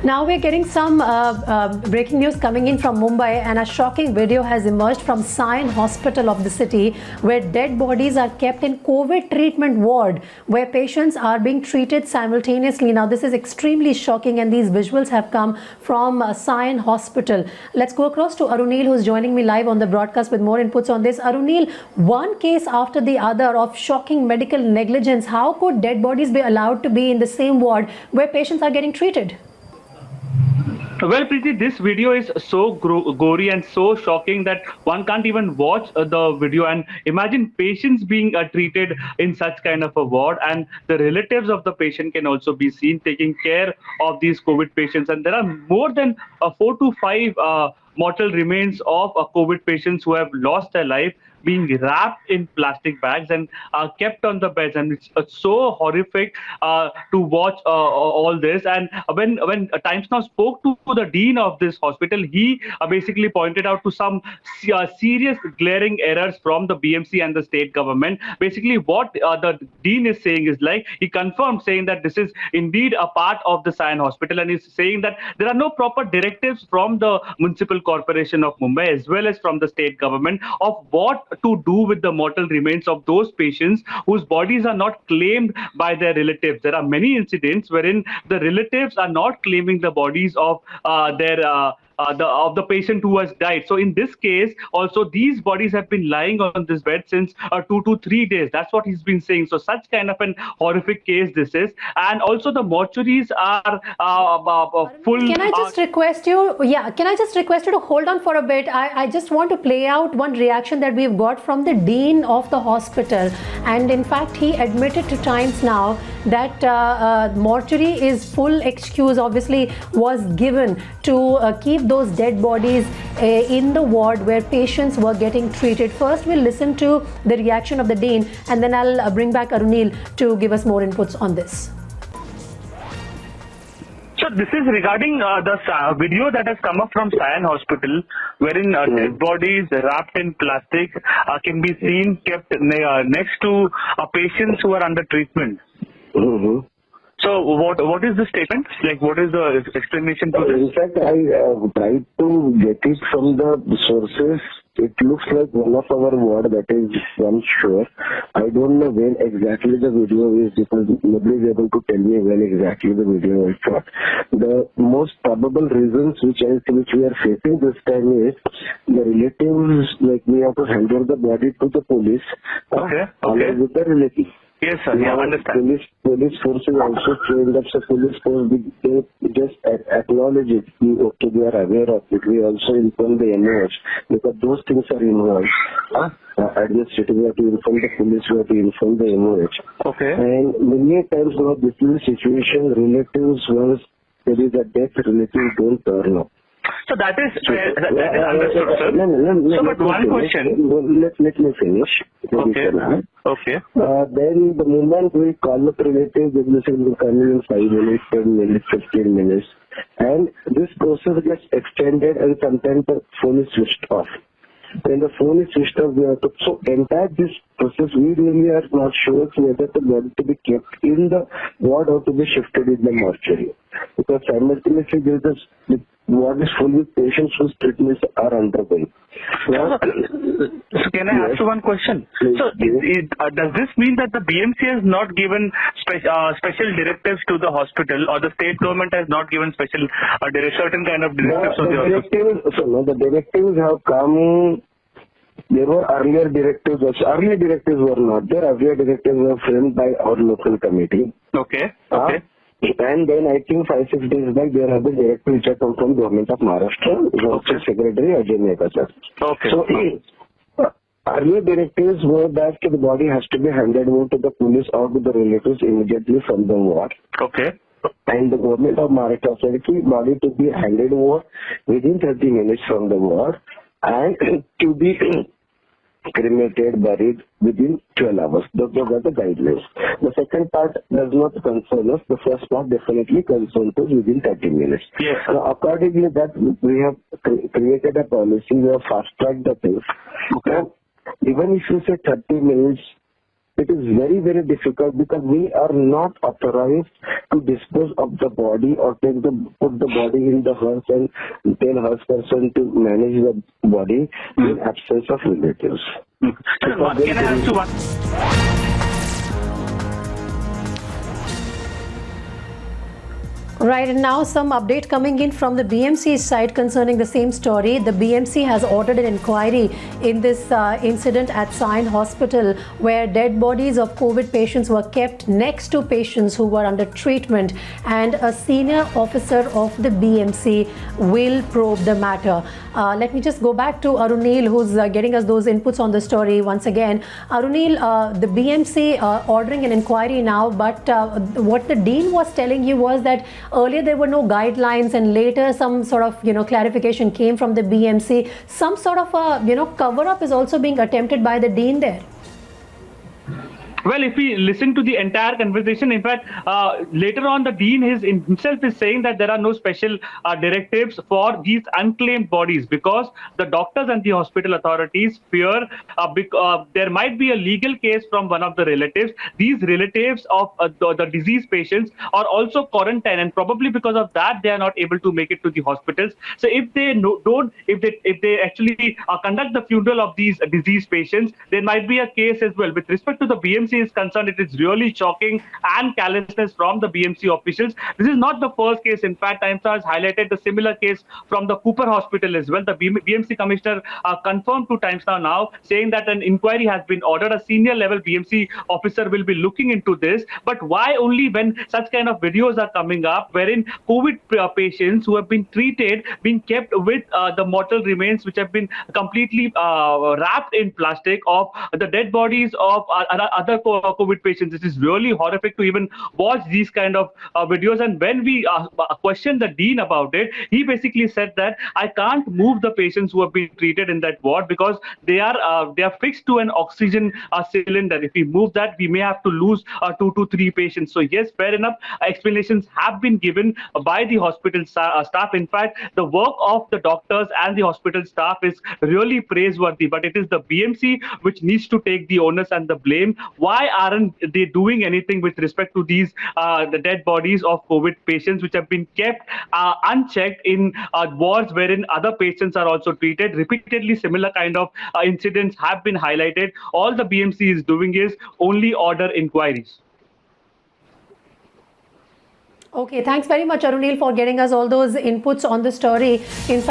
Now we're getting some breaking news coming in from Mumbai, and a shocking video has emerged from Sion Hospital of the city, where dead bodies are kept in COVID treatment ward, where patients are being treated simultaneously. Now this is extremely shocking, and these visuals have come from Sion Hospital. Let's go across to Arunil, who's joining me live on the broadcast with more inputs on this. Arunil, one case after the other of shocking medical negligence. How could dead bodies be allowed to be in the same ward where patients are getting treated? Well, Preeti, this video is so gory and so shocking that one can't even watch the video and imagine patients being treated in such kind of a ward, and the relatives of the patient can also be seen taking care of these COVID patients. And there are more than 4 to 5 mortal remains of COVID patients who have lost their life, being wrapped in plastic bags and kept on the beds, and it's so horrific to watch all this. And when Times Now spoke to the dean of this hospital, he basically pointed out to some serious glaring errors from the BMC and the state government. Basically, what the dean is saying is, like, he confirmed, saying that this is indeed a part of the Sion Hospital, and he's saying that there are no proper directives from the municipal corporation of Mumbai as well as from the state government of what to do with the mortal remains of those patients whose bodies are not claimed by their relatives. There are many incidents wherein the relatives are not claiming the bodies of the patient who has died. So in this case, also these bodies have been lying on this bed since 2 to 3 days. That's what he's been saying. So such kind of an horrific case this is, and also the mortuaries are full. Can I just request you? Yeah, can I just request you to hold on for a bit? I just want to play out one reaction that we've got from the dean of the hospital, and in fact he admitted to Times Now that mortuary is full excuse obviously was given to keep those dead bodies in the ward where patients were getting treated. First we'll listen to the reaction of the dean, and then I'll bring back Arunil to give us more inputs on this. So this is regarding the video that has come up from Sion Hospital, wherein dead bodies wrapped in plastic can be seen kept next to patients who are under treatment. Mm-hmm. So what is the statement? Like, what is the explanation to this? In fact, I tried to get it from the sources. It looks like one of our ward, that is one sure. I don't know when exactly the video is, because nobody is able to tell me when exactly the video is shot. The most probable reasons which we are facing this time is the relatives, like, we have to hand over the body to the police. Okay. With the relatives. Yes, sir. Yeah, I understand. Police forces also trained up, so police force, they just acknowledge it. Okay, we are aware of it. We also inform the MOH, because those things are involved. Administrative, we have to inform the police, we have to inform the MOH. Okay. And many times, this is a situation, relatives, once there is a death, relatives don't turn up. So that is understood, sir. So, but one question. Let me finish. Okay. Then the moment we call up relatives, they will come in 5 minutes, 10 minutes, 15 minutes. And this process gets extended, and sometimes the phone is switched off. When the phone is switched off, we have to, so entire this process, we really are not sure whether the body to be kept in the ward or to be shifted in the mortuary. Because simultaneously there is the ward is full with patients whose treatments are undergoing. So can I ask you one question? Please. So does this mean that the BMC has not given special directives to the hospital, or the state government has not given special certain kind of directives to the hospital? The directives have come. There were earlier directives. Earlier directives were not there. Earlier directives were framed by our local committee. Okay. And then I think 5-6 days back there have been directives which have come from Government of Maharashtra, Chief Secretary Ajay Mehta sir. Okay. So earlier directives were that the body has to be handed over to the police or to the relatives immediately from the ward. Okay. And the Government of Maharashtra said the body to be handed over within 30 minutes from the ward, and to be cremated, buried within 12 hours. Those are the guidelines. The second part does not concern us. The first part definitely concerns us within 30 minutes. Yes. So accordingly, that we have created a policy. We have fast-tracked the things. Okay. Even if you say 30 minutes, it is very, very difficult, because we are not authorized to dispose of the body or put the body in the hearse and tell hearse person to manage the body in absence of relatives. Can I ask you one? Right, and now some update coming in from the BMC side concerning the same story. The BMC has ordered an inquiry in this incident at Sion Hospital where dead bodies of COVID patients were kept next to patients who were under treatment, and a senior officer of the BMC will probe the matter. Let me just go back to Arunil, who's getting us those inputs on the story once again. Arunil, the BMC ordering an inquiry now, but what the Dean was telling you was that earlier there were no guidelines, and later some sort of clarification came from the BMC. Some sort of a cover up is also being attempted by the Dean there. Well, if we listen to the entire conversation, in fact, later on, the Dean himself is saying that there are no special directives for these unclaimed bodies because the doctors and the hospital authorities fear there might be a legal case from one of the relatives. These relatives of the diseased patients are also quarantined, and probably because of that, they are not able to make it to the hospitals. So if they if they actually conduct the funeral of these diseased patients, there might be a case as well. With respect to the BMC is concerned, it is really shocking and callousness from the BMC officials. This is not the first case. In fact, Times has highlighted the similar case from the Cooper Hospital as well. The BMC commissioner confirmed to Times now, saying that an inquiry has been ordered. A senior level BMC officer will be looking into this. But why only when such kind of videos are coming up, wherein COVID patients who have been treated, being kept with the mortal remains which have been completely wrapped in plastic of the dead bodies of other COVID patients? It is really horrific to even watch these kind of videos. And when we questioned the Dean about it, he basically said that I can't move the patients who have been treated in that ward because they are fixed to an oxygen cylinder. If we move that, we may have to lose 2 to 3 patients. So yes, fair enough. Explanations have been given by the hospital staff. In fact, the work of the doctors and the hospital staff is really praiseworthy. But it is the BMC which needs to take the onus and the blame. Why aren't they doing anything with respect to these the dead bodies of COVID patients which have been kept unchecked in wards wherein other patients are also treated? Repeatedly, similar kind of incidents have been highlighted. All the BMC is doing is only order inquiries. Okay, thanks very much, Arunil, for getting us all those inputs on the story. In